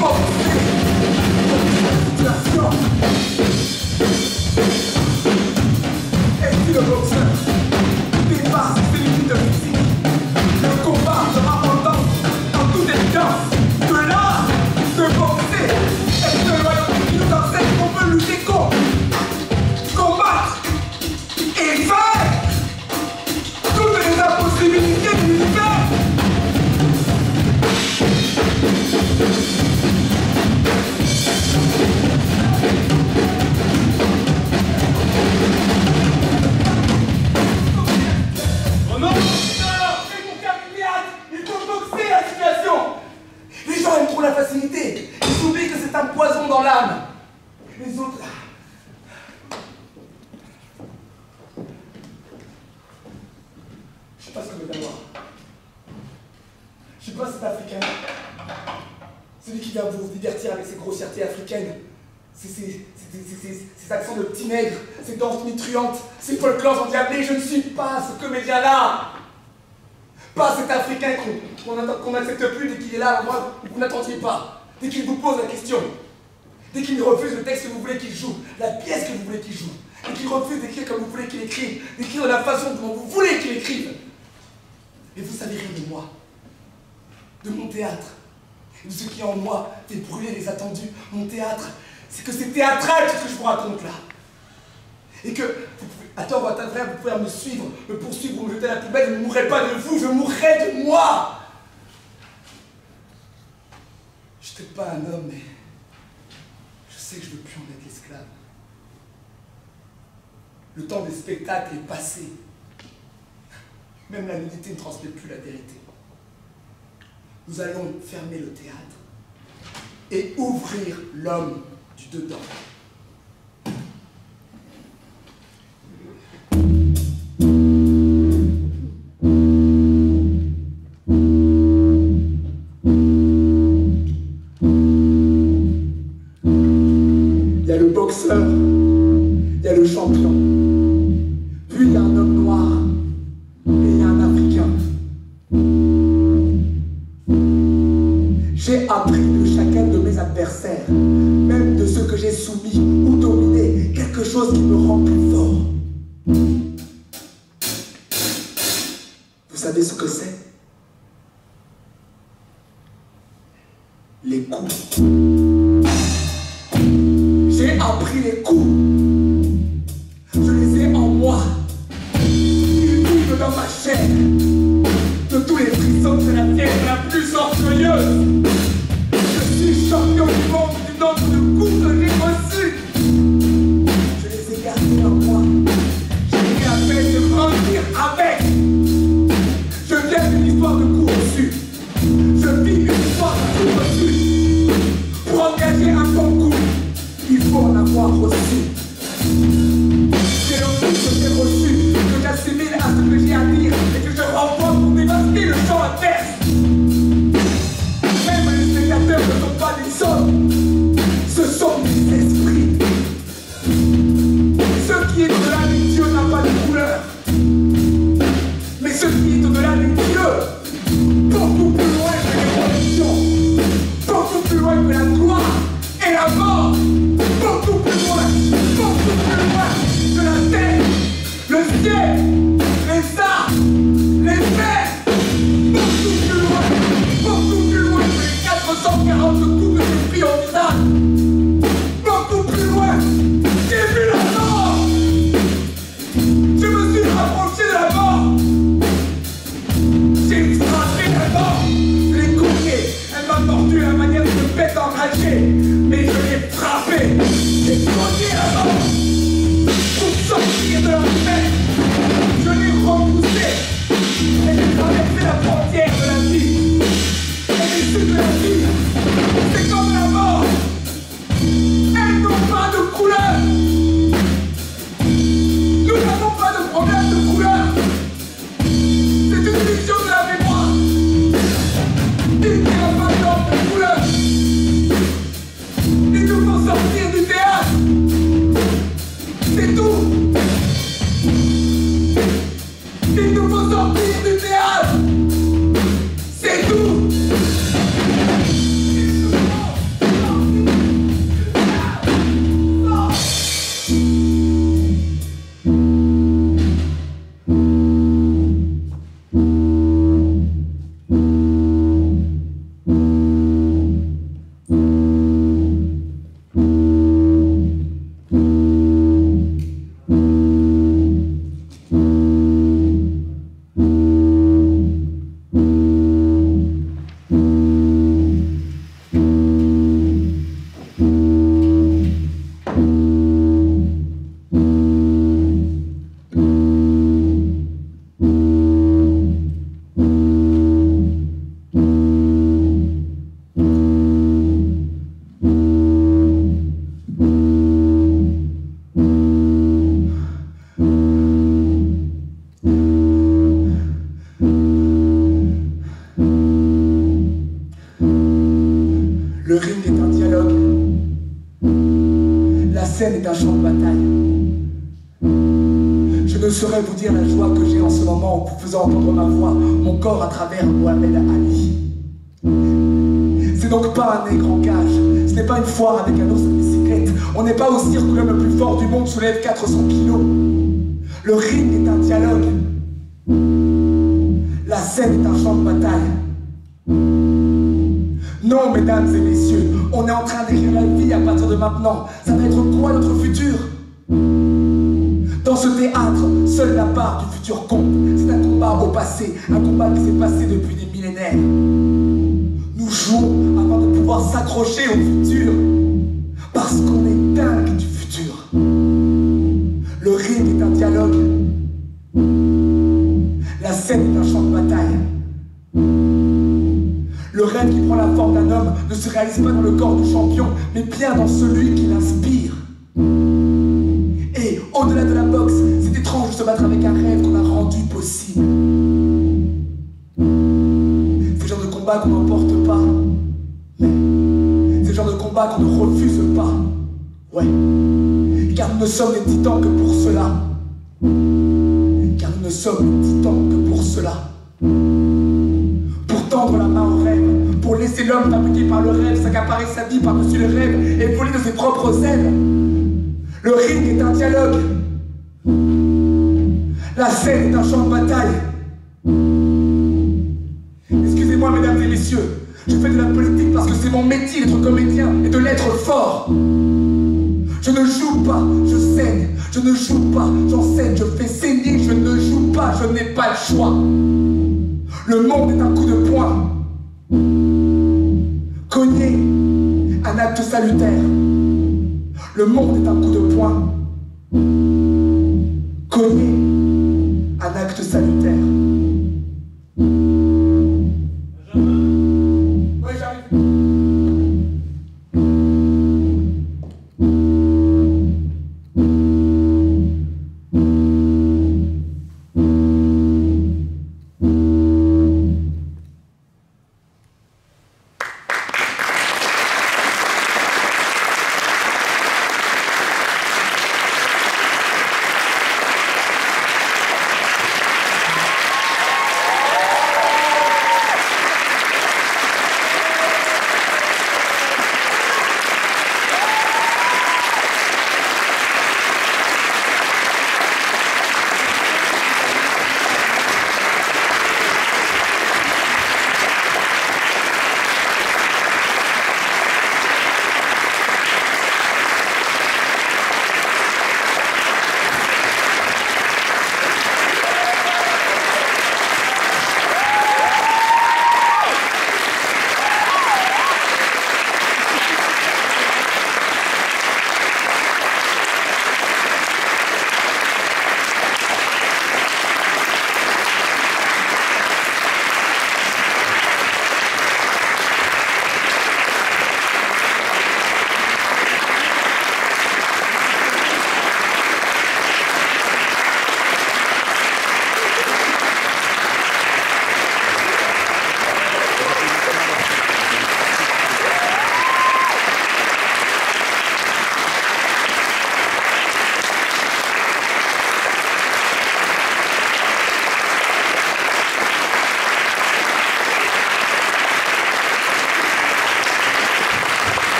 Boxer. La situation. Le boxeur dépasse ses limites physiques. Le combat sera pendant dans toute évidence que l'art de boxer est une loyauté qui nous enseigne qu'on peut lutter contre, combattre et faire toutes les impossibilités de l'univers. Les gens aiment trop la facilité. Ils oublient que c'est un poison dans l'âme. Les autres... Je sais pas ce que vous voulez avoir. Je sais pas si c'est africain. Celui qui vient vous divertir avec ses grossièretés africaines, ses accents de petits nègres, ses danses nutruantes, ses folklores endiablés. Je ne suis pas ce comédien-là. Pas cet Africain qu'on n'accepte plus dès qu'il est là à l'endroit où vous n'attendiez pas. Dès qu'il vous pose la question. Dès qu'il refuse le texte que vous voulez qu'il joue, la pièce que vous voulez qu'il joue. Dès qu'il refuse d'écrire comme vous voulez qu'il écrive, d'écrire de la façon dont vous voulez qu'il écrive. Et vous savez rien de moi, de mon théâtre, de ce qui en moi fait brûler les attendus. Mon théâtre, c'est que c'est théâtral tout ce que je vous raconte là. Et que, à tort ou à travers, vous pouvez me suivre, me poursuivre, vous me jeter à la poubelle, je ne mourrai pas de vous, je mourrai de moi. Je suis peut-être pas un homme, mais je sais que je ne veux plus en être l'esclave. Le temps des spectacles est passé. Même la nudité ne transmet plus la vérité. Nous allons fermer le théâtre et ouvrir l'homme du dedans. Il y a le boxeur, il y a le champion, puis il y a un homme noir. Et il y a un Africain. J'ai appris de chacun de mes adversaires, même de ceux que j'ai soumis ou dominés, quelque chose qui me rend plus fort. Vous savez ce que c'est? Les coups. J'ai appris les coups. Je les ai en moi. Dans ma chair, de tous les frissons de la fièvre la plus orgueilleuse. Je suis champion du monde du nombre de coups que j'ai reçus. Je les ai gardés en moi. J'ai eu à peine de grandir avec. Je viens d'une histoire de coups reçus. Je vis une histoire de coups reçus. Pour engager un bon coup, il faut en avoir reçu. C'est le coup que j'ai reçu, que j'assimile à ce que j'ai à dire et que je renvoie pour dévaster le champ adverse. Même les spectateurs ne sont pas des sommes, ce sont des esprits. Ce qui est au-delà des dieux n'a pas de couleur. Mais ce qui est au-delà des dieux, beaucoup plus loin que les religions, beaucoup plus loin que la gloire et la mort, beaucoup plus loin que la terre, le ciel, les arts, les mers, beaucoup plus loin que les 440 coups que j'ai pris au visage, beaucoup plus loin, j'ai vu la mort, je me suis rapproché de la mort, j'ai frappé la mort, je l'ai coupée, elle m'a mordu à la manière d'une bête enragée, mais je l'ai frappée, j'ai cogné la mort. Pour sortir de la mer, je l'ai repoussé et j'ai traversé la frontière de la vie. Et l'issue de la vie, c'est comme la mort. Elles n'ont pas de couleur. Nous n'avons pas de problème de couleur. C'est une vision de la mémoire. Il n'y a pas de couleur. Il nous faut sortir du théâtre. C'est tout. Il nous faut sortir du théâtre. C'est tout. Le ring est un dialogue. La scène est un champ de bataille. Je ne saurais vous dire la joie que j'ai en ce moment en vous faisant entendre ma voix, mon corps à travers Mohamed Ali. C'est donc pas un nègre en cage, ce n'est pas une foire avec un ours à bicyclette. On n'est pas au cirque où l'homme le plus fort du monde soulève 400 kilos. Le ring est un dialogue. La scène est un champ de bataille. Non, mesdames et messieurs, on est en train d'écrire la vie à partir de maintenant. Ça va être quoi notre futur? Dans ce théâtre, seule la part du futur compte. C'est un combat au passé, un combat qui s'est passé depuis des millénaires. Nous jouons afin de pouvoir s'accrocher au futur, parce qu'on est dingue du futur. Le ring est un dialogue. La scène est un champ de bataille. Le rêve qui prend la forme d'un homme ne se réalise pas dans le corps du champion, mais bien dans celui qui l'inspire. Et au-delà de la boxe, c'est étrange de se battre avec un rêve qu'on a rendu possible. C'est le genre de combat qu'on n'emporte pas, mais c'est le genre de combat qu'on ne refuse pas. Ouais, car nous ne sommes des titans que pour cela. Car nous ne sommes des titans que pour cela. Pour tendre la main au rêve, pour laisser l'homme fabriqué par le rêve s'accaparer sa vie par-dessus le rêve et voler de ses propres ailes. Le ring est un dialogue. La scène est un champ de bataille. Excusez-moi, mesdames et messieurs, je fais de la politique parce que c'est mon métier d'être comédien et de l'être fort. Je ne joue pas, je saigne. Je ne joue pas, j'enseigne, je fais saigner. Je ne joue pas, je n'ai pas le choix. Le monde est un coup de poing. Cogner, un acte salutaire. Le monde est un coup de poing.